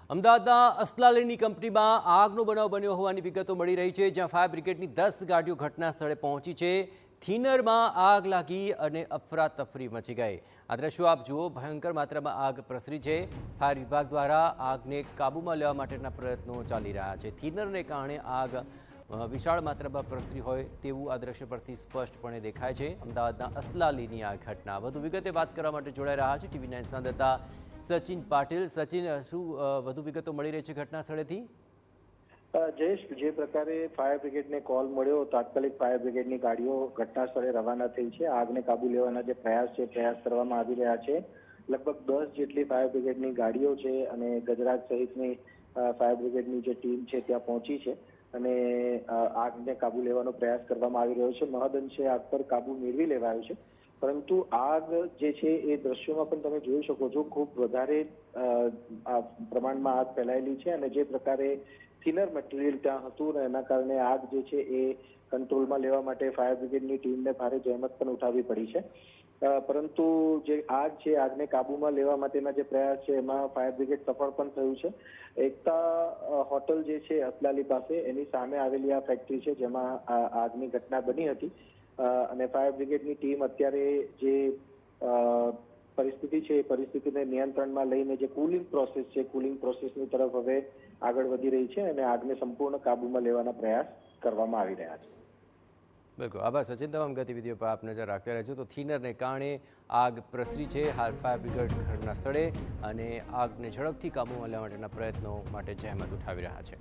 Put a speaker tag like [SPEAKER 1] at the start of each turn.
[SPEAKER 1] અમદાવાદના અસલાલીની કંપનીમાં આગનો બનાવ બન્યો હોવાની વિગતો મળી રહી છે, જ્યાં ફાયર બ્રિગેડની 10 ગાડીઓ ઘટના સ્થળે પહોંચી છે। થિનરમાં આગ લાગી અને અફરાતફરી મચી ગઈ। આ દ્રશ્યો આપ જુઓ, ભયંકર માત્રામાં આગ પ્રસરી છે। ફાયર વિભાગ દ્વારા આગને કાબૂમાં લેવા માટેના પ્રયત્નો ચાલી રહ્યા છે। થિનરને કારણે આગ વિશાળ માત્રામાં પ્રસરી હોય તેવું આ દ્રશ્ય પરથી સ્પષ્ટપણે દેખાય છે। અમદાવાદના અસલાલીની આ ઘટના વધુ વિગતે વાત કરવા માટે જોડાઈ રહ્યા છે TV9 સંવાદદાતા સચિન પાટીલ। સચિન, શું વધુ વિગતો મળી રહી છે ઘટના સ્થળેથી?
[SPEAKER 2] જયેશ, જે પ્રકારે ફાયર બ્રિગેડને કોલ મળ્યો, તાત્કાલિક ફાયર બ્રિગેડની ગાડીઓ ઘટના સ્થળે રવાના થઈ છે। આગને કાબુ લેવાના જે પ્રયાસ કરવામાં આવી રહ્યા છે। લગભગ 10 જેટલી ફાયર બ્રિગેડની ગાડીઓ છે અને ગજરાજ સહિતની ફાયર બ્રિગેડની જે ટીમ છે ત્યાં પહોંચી છે અને આગને કાબુ લેવાનો પ્રયાસ કરવામાં આવી રહ્યો છે। મહદઅંશે આગ પર કાબુ મેળવી લેવાયો છે, પરંતુ આગ જે છે એ દ્રશ્યોમાં પણ તમે જોઈ શકો છો, ખૂબ વધારે પ્રમાણમાં આગ ફેલાયેલી છે અને જે પ્રકારે થિનર મટીરિયલ ત્યાં હતું અને એના કારણે આગ જે છે એ કંટ્રોલમાં લેવા માટે ફાયર બ્રિગેડની ટીમને ભારે જહેમત પણ ઉઠાવવી પડી છે। પરંતુ જે આગ છે, આગને કાબૂમાં લેવા માટેના જે પ્રયાસ છે એમાં ફાયર બ્રિગેડ સફળ પણ થયું છે। એકતા હોટલ જે છે અસલાલી પાસે, એની સામે આવેલી આ ફેક્ટરી છે જેમાં આગની ઘટના બની હતી અને ફાયર બ્રિગેડની ટીમ અત્યારે જે પરિસ્થિતિ છે એ પરિસ્થિતિને નિયંત્રણમાં લઈને જે કુલિંગ પ્રોસેસ છે, કુલિંગ પ્રોસેસની તરફ હવે આગળ વધી રહી છે અને આગને સંપૂર્ણ કાબૂમાં લેવાના પ્રયાસ કરવામાં આવી રહ્યા છે।
[SPEAKER 1] બિલકુલ, આભાર સચિન। તમામ ગતિવિધિઓ પર આપ નજર રાખતા રહેજો। તો થિનરને કારણે આગ પ્રસરી છે। હાલ ફાયર બ્રિગેડ ઘટના સ્થળે અને આગને ઝડપથી કાબૂમાં લેવા માટેના પ્રયત્નો માટે જહેમત ઉઠાવી રહ્યા છે।